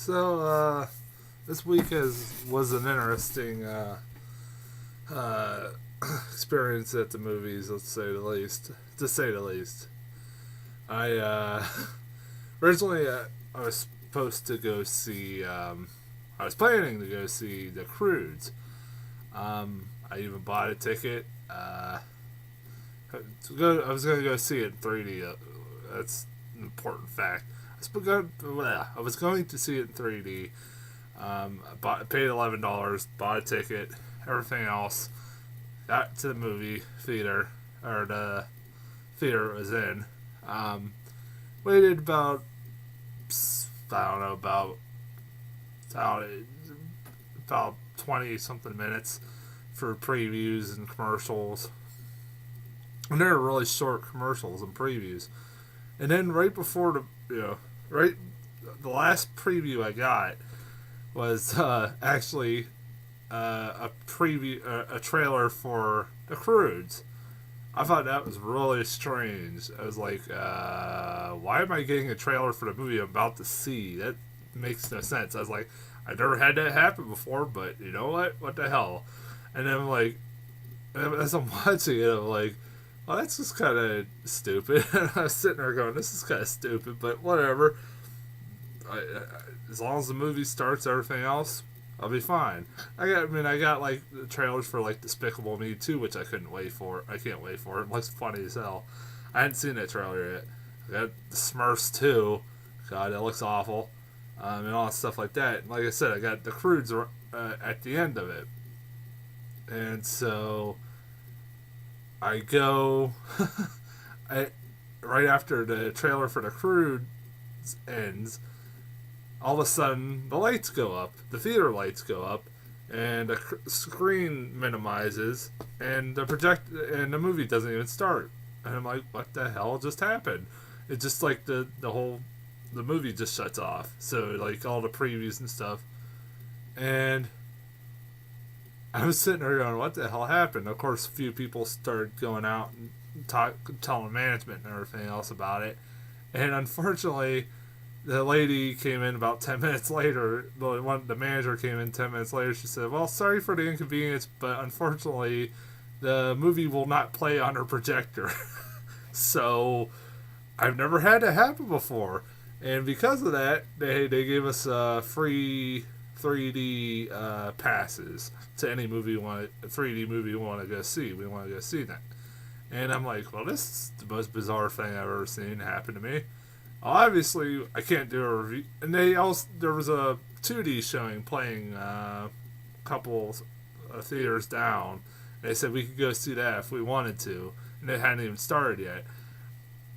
So, this week was an interesting uh, experience at the movies. Let's say the least. To say the least, I originally I was supposed to go see. I was planning to go see The Croods. I even bought a ticket. I was going to go see it in 3D. That's an important fact. I was going to see it in 3D. Paid $11, bought a ticket, everything else. Got to the movie theater, or the theater it was in. Waited about 20 something minutes for previews and commercials. And they were really short commercials and previews. And then right before the last preview I got was actually a trailer for The Croods. I thought that was really strange. I was like, why am I getting a trailer for the movie I'm about to see? That makes no sense. I was like, I've never had that happen before, but you know what? What the hell? And then I'm like, as I'm watching it, I'm like, well, that's just kind of stupid. And I was sitting there going, this is kind of stupid, but whatever. As long as the movie starts, everything else, I'll be fine. I got like the trailers for like Despicable Me 2, which I couldn't wait for. I can't wait for it. It looks funny as hell. I hadn't seen that trailer yet. I got the Smurfs 2. God, that looks awful. And all that stuff like that. And like I said, I got The Croods at the end of it. And so I go right after the trailer for The Croods ends. All of a sudden, the lights go up. The theater lights go up, and the screen minimizes, and the movie doesn't even start. And I'm like, what the hell just happened? It's just like the movie just shuts off. So like all the previews and stuff, and I was sitting there going, what the hell happened? Of course, a few people started going out and telling management and everything else about it, and unfortunately, the lady came in about 10 minutes later. The manager came in 10 minutes later. She said, well, sorry for the inconvenience, but unfortunately, the movie will not play on her projector. So, I've never had that happen before. And because of that, they gave us free 3D passes to any movie 3D movie you want to go see. We want to go see that. And I'm like, well, this is the most bizarre thing I've ever seen happen to me. Obviously, I can't do a review. And there was a 2D showing playing a couple theaters down. They said we could go see that if we wanted to, and it hadn't even started yet.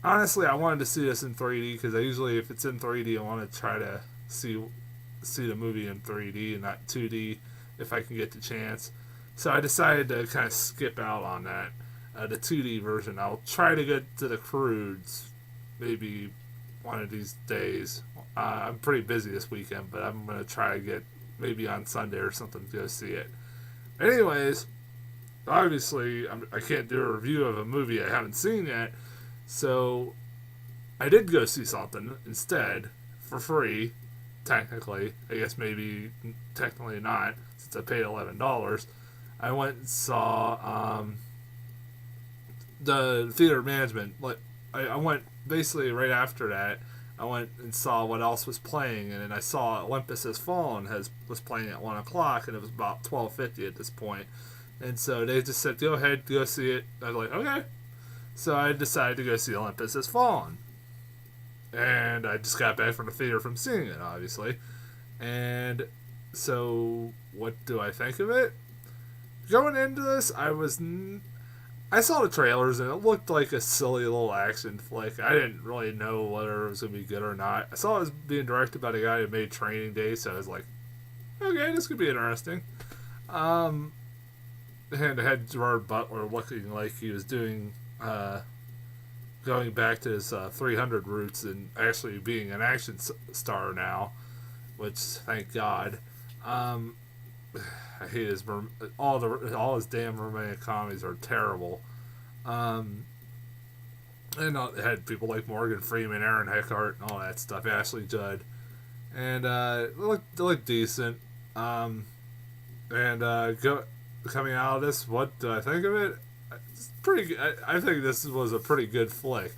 Honestly, I wanted to see this in 3D because if it's in 3D, I want to try to see the movie in 3D and not 2D if I can get the chance. So I decided to kind of skip out on that, the 2D version. I'll try to get to The Croods maybe one of these days. I'm pretty busy this weekend, but I'm going to try to get maybe on Sunday or something to go see it. Anyways, obviously, I can't do a review of a movie I haven't seen yet, so I did go see something instead for free, technically. I guess maybe technically not, since I paid $11. I went and saw the theater management. I went basically right after that. I went and saw what else was playing, and then I saw Olympus Has Fallen was playing at 1 o'clock, and it was about 12:50 at this point. And so they just said, go ahead, go see it. I was like, okay. So I decided to go see Olympus Has Fallen. And I just got back from the theater from seeing it, obviously. And so what do I think of it? Going into this, I saw the trailers, and it looked like a silly little action flick. I didn't really know whether it was going to be good or not. I saw it was being directed by the guy who made Training Day, so I was like, okay, this could be interesting. And it had Gerard Butler looking like he was doing, going back to his 300 roots and actually being an action star now, which, thank God. I hate all his damn romantic comedies are terrible. And it had people like Morgan Freeman, Aaron Eckhart, and all that stuff. Ashley Judd, and it looked decent. And coming out of this, what do I think of it? It's pretty. I think this was a pretty good flick,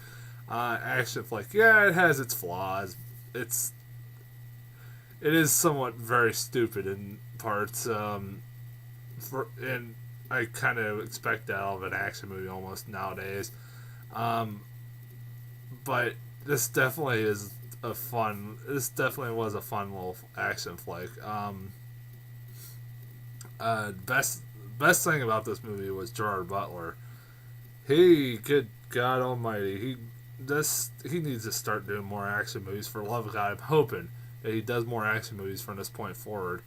action flick. Yeah, it has its flaws. It is somewhat very stupid in parts. And I kind of expect that out of an action movie almost nowadays. Um, but this definitely is a fun. This definitely was a fun little action flick. Best thing about this movie was Gerard Butler. Good God Almighty, he needs to start doing more action movies. For the love of God, I'm hoping that he does more action movies from this point forward.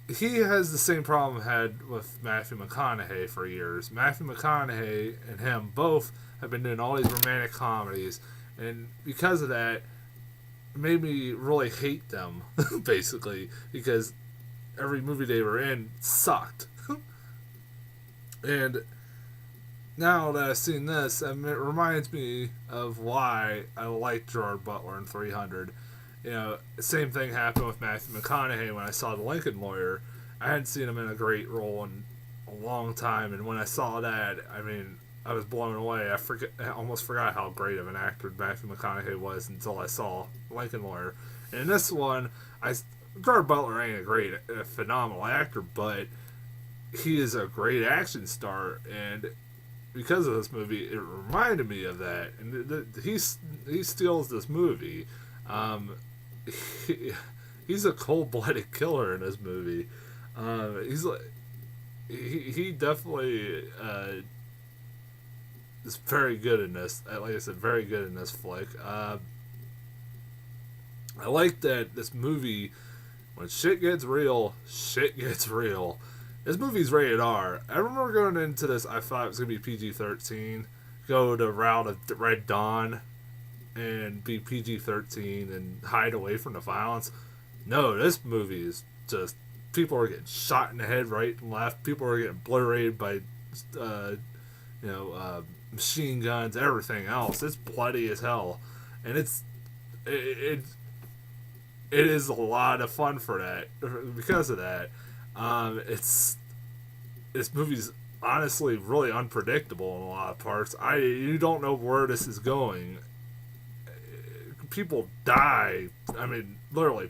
He has the same problem had with Matthew McConaughey for years. Matthew McConaughey and him both have been doing all these romantic comedies, and because of that, it made me really hate them, basically, because every movie they were in sucked. And now that I've seen this, it reminds me of why I liked Gerard Butler in 300. Same thing happened with Matthew McConaughey when I saw The Lincoln Lawyer. I hadn't seen him in a great role in a long time, and when I saw that, I was blown away. I almost forgot how great of an actor Matthew McConaughey was until I saw Lincoln Lawyer. And in this one, Gerard Butler ain't a phenomenal actor, but he is a great action star, and because of this movie, it reminded me of that. And he steals this movie. He's a cold-blooded killer in this movie. He definitely is very good in this. Like I said, very good in this flick. I like that this movie, when shit gets real, shit gets real. This movie's rated R. I remember going into this, I thought it was going to be PG-13, go the route of Red Dawn, and be PG-13 and hide away from the violence. No, this movie is just, people are getting shot in the head right and left. People are getting obliterated by, machine guns, everything else. It's bloody as hell, and it is a lot of fun for that. Because of that, this movie's honestly really unpredictable in a lot of parts. You don't know where this is going. People die. Literally,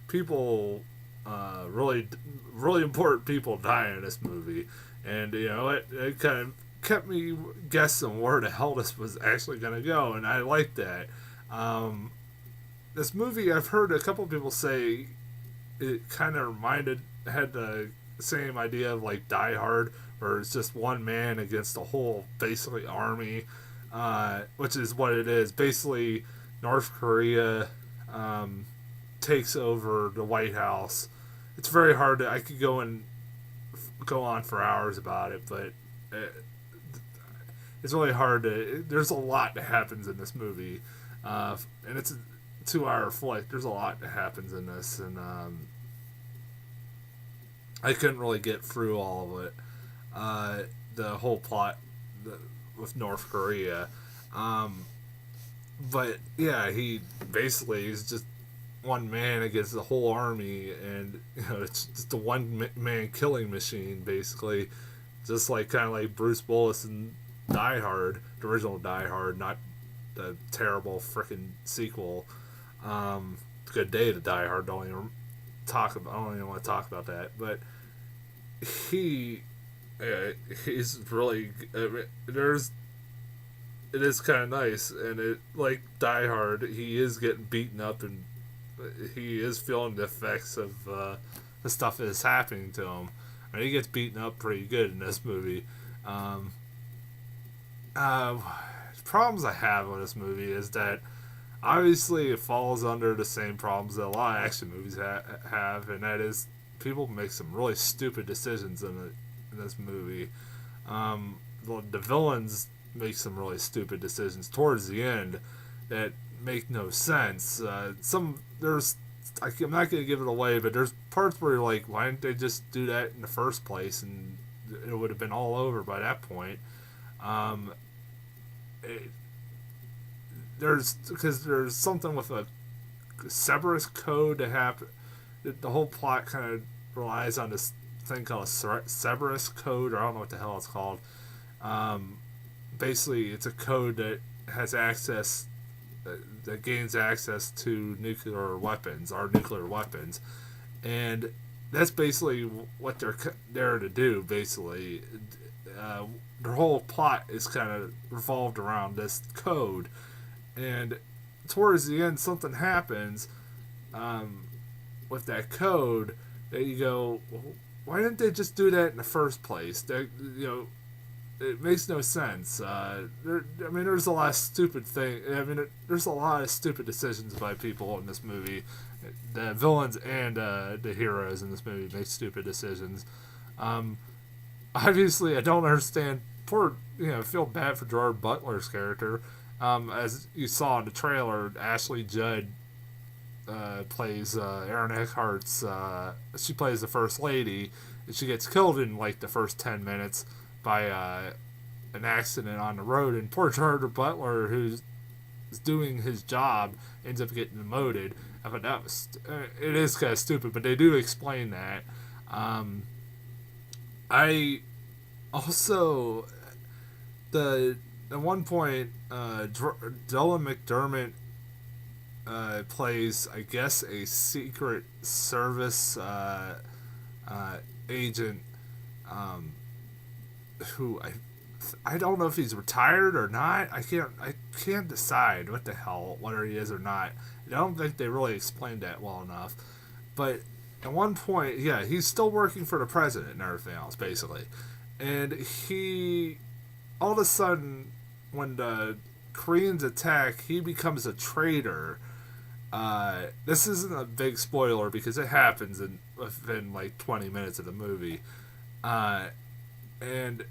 people, really, really important people die in this movie, and it kind of kept me guessing where the hell this was actually going to go, and I like that. This movie, I've heard a couple of people say it kind of had the same idea of like Die Hard, where it's just one man against a whole basically army, which is what it is. Basically, North Korea takes over the White House. It's very hard I could go on for hours about it, but it's really hard there's a lot that happens in this movie, and it's a 2-hour flick. There's a lot that happens in this, and I couldn't really get through all of it. The whole plot with North Korea. But yeah, he's just one man against the whole army, and it's just a one man killing machine, basically. Just kind of like Bruce Willis in Die Hard, the original Die Hard, not the terrible freaking sequel. Good Day to Die Hard. I don't even want to talk about that, but he's really. It is kind of nice, and it like Die Hard, he is getting beaten up, and he is feeling the effects of the stuff that is happening to him. He gets beaten up pretty good in this movie. Problems I have with this movie is that obviously it falls under the same problems that a lot of action movies have, and that is people make some really stupid decisions in this movie. The villains make some really stupid decisions towards the end that make no sense. I'm not going to give it away, but there's parts where you're like, why didn't they just do that in the first place, and it would have been all over by that point. There's something with a Cerberus code to happen. The whole plot kind of relies on this thing called a Cerberus code, or I don't know what the hell it's called. Basically, it's a code that has access, that gains access to nuclear weapons, our nuclear weapons, and that's basically what they're there to do. Basically, their whole plot is kind of revolved around this code, and towards the end, something happens with that code that you go, well, why didn't they just do that in the first place? It makes no sense. There's a lot of stupid things. There's a lot of stupid decisions by people in this movie. The villains and the heroes in this movie make stupid decisions. Obviously, I don't understand. I feel bad for Gerard Butler's character. As you saw in the trailer, Ashley Judd plays Aaron Eckhart's. She plays the First Lady, and she gets killed in like the first 10 minutes by an accident on the road. And poor Gerard Butler, who's doing his job, ends up getting demoted. I thought that was it is kind of stupid, but they do explain that. I also at one point Dylan McDermott plays, I guess, a Secret Service agent who I don't know if he's retired or not. I can't decide whether he is or not. I don't think they really explained that well enough. But at one point, yeah, he's still working for the president and everything else, basically. And he, all of a sudden, when the Koreans attack, he becomes a traitor. This isn't a big spoiler because it happens within like 20 minutes of the movie. And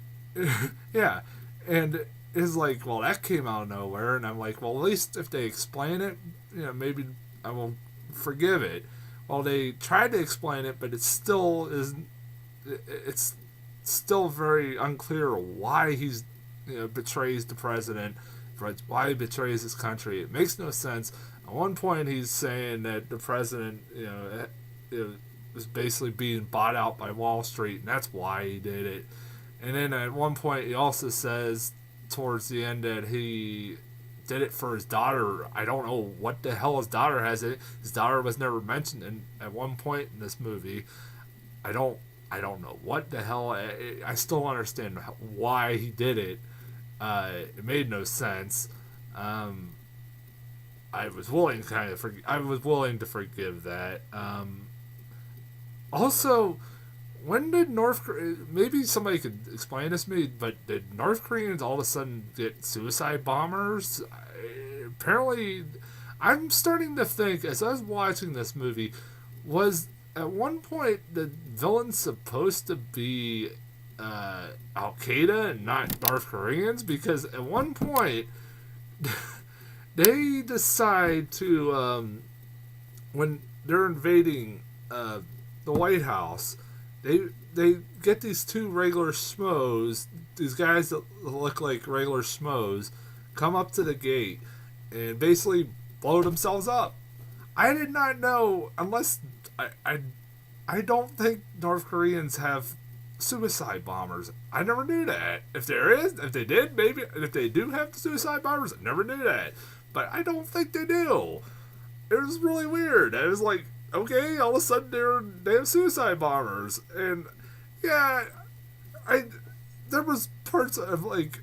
yeah, and it's like, well, that came out of nowhere, and I'm like, well, at least if they explain it, maybe I will forgive it. Well, they tried to explain it, but it's still very unclear why he's betrays the president, why he betrays his country. It makes no sense. At one point, he's saying that the president, was basically being bought out by Wall Street, and that's why he did it. And then at one point, he also says towards the end that he did it for his daughter. I don't know what the hell his daughter has in it. His daughter was never mentioned at one point in this movie. I don't know what the hell. I still don't understand why he did it. It made no sense. I was willing to forgive that. Also, when did maybe somebody could explain this to me, but did North Koreans all of a sudden get suicide bombers? Apparently, I'm starting to think, as I was watching this movie, was at one point the villain supposed to be Al Qaeda and not North Koreans? Because at one point, they decide to, when they're invading the White House, they get these two regular schmoes, these guys that look like regular schmoes, come up to the gate and basically blow themselves up. I did not know, unless I don't think North Koreans have suicide bombers. I never knew that. If they did, maybe if they do have suicide bombers, I never knew that. But I don't think they do. It was really weird. I was like, okay, all of a sudden they have suicide bombers. And yeah, there was parts of, like,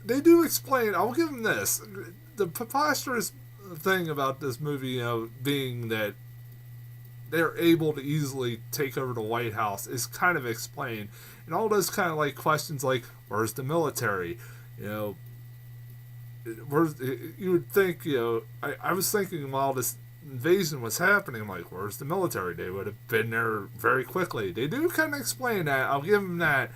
they do explain, I'll give them this, the preposterous thing about this movie, being that they're able to easily take over the White House is kind of explained. And all those kind of like questions like, where's the military? You would think, I was thinking while this invasion was happening, I'm like, where's the military? They would have been there very quickly. They do kind of explain that. I'll give them that.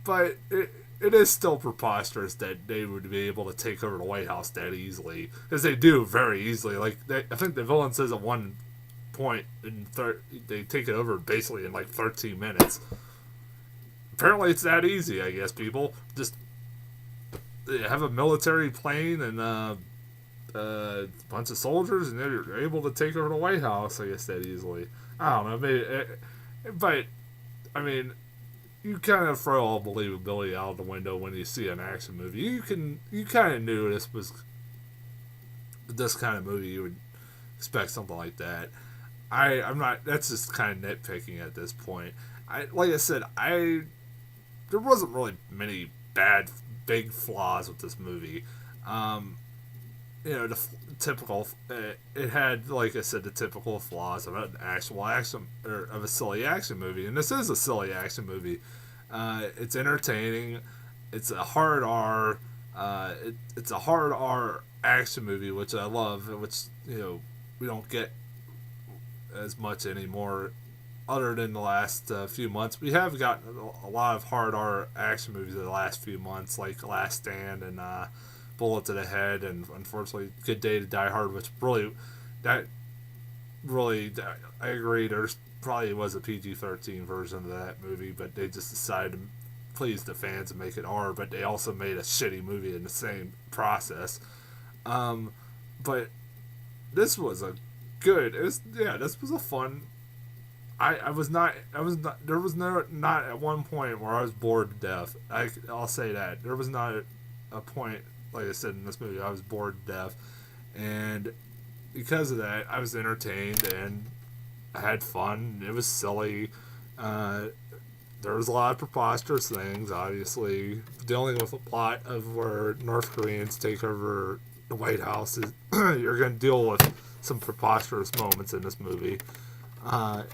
But it is still preposterous that they would be able to take over the White House that easily. Because they do very easily. Like, I think the villain says at one point, they take it over basically in like 13 minutes. Apparently it's that easy, I guess, people. Just have a military plane and a bunch of soldiers, and they're able to take over the White House, I guess, that easily. I don't know, maybe, but I mean, you kind of throw all believability out the window when you see an action movie. You kind of knew this kind of movie. You would expect something like that. I'm not. That's just kind of nitpicking at this point. Like I said, there wasn't really many big flaws with this movie. The typical. It had, like I said, the typical flaws of an actual action or of a silly action movie, and this is a silly action movie. It's entertaining. It's a hard R. It's a hard R action movie, which I love. Which we don't get as much anymore, other than the last few months. We have gotten a lot of hard R action movies in the last few months, like Last Stand and Bullet to the Head, and unfortunately Good Day to Die Hard, which I agree, there's probably was a PG-13 version of that movie, but they just decided to please the fans and make it R, but they also made a shitty movie in the same process. But this was this was a fun. I was not there was not at one point where I was bored to death. I'll say that there was not a point, like I said, in this movie I was bored to death, and because of that I was entertained and I had fun. It was silly. There was a lot of preposterous things, obviously. Dealing with a plot of where North Koreans take over the White House, you're going to deal with some preposterous moments in this movie,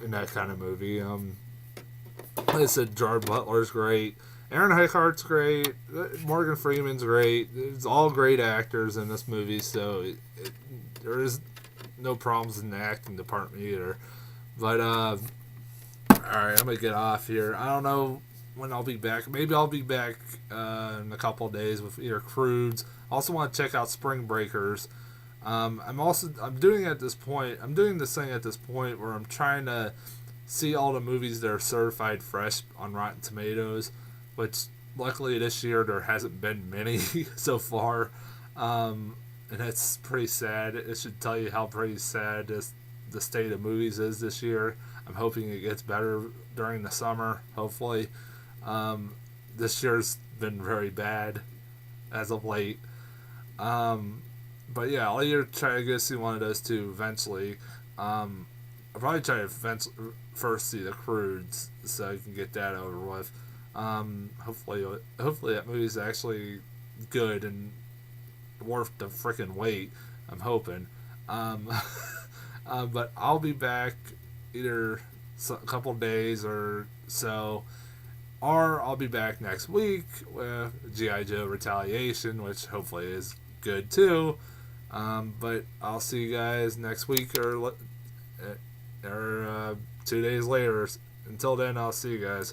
in that kind of movie. Like I said, Gerard Butler's great. Aaron Eckhart's great. Morgan Freeman's great. It's all great actors in this movie, so there is no problems in the acting department either. But, alright, I'm going to get off here. I don't know when I'll be back. Maybe I'll be back in a couple of days with either Croods. I also want to check out Spring Breakers. I'm doing this thing at this point where I'm trying to see all the movies that are certified fresh on Rotten Tomatoes, which luckily this year there hasn't been many so far. And it's pretty sad. It should tell you how pretty sad the state of movies is this year. I'm hoping it gets better during the summer, hopefully. This year's been very bad as of late. But yeah, I'll either try to go see one of those two eventually. I'll probably try to first see The Croods so I can get that over with. Hopefully that movie's actually good and worth the freaking wait. I'm hoping. But I'll be back either a couple days or so, or I'll be back next week with G.I. Joe Retaliation, which hopefully is good too. But I'll see you guys next week or 2 days later. Until then, I'll see you guys.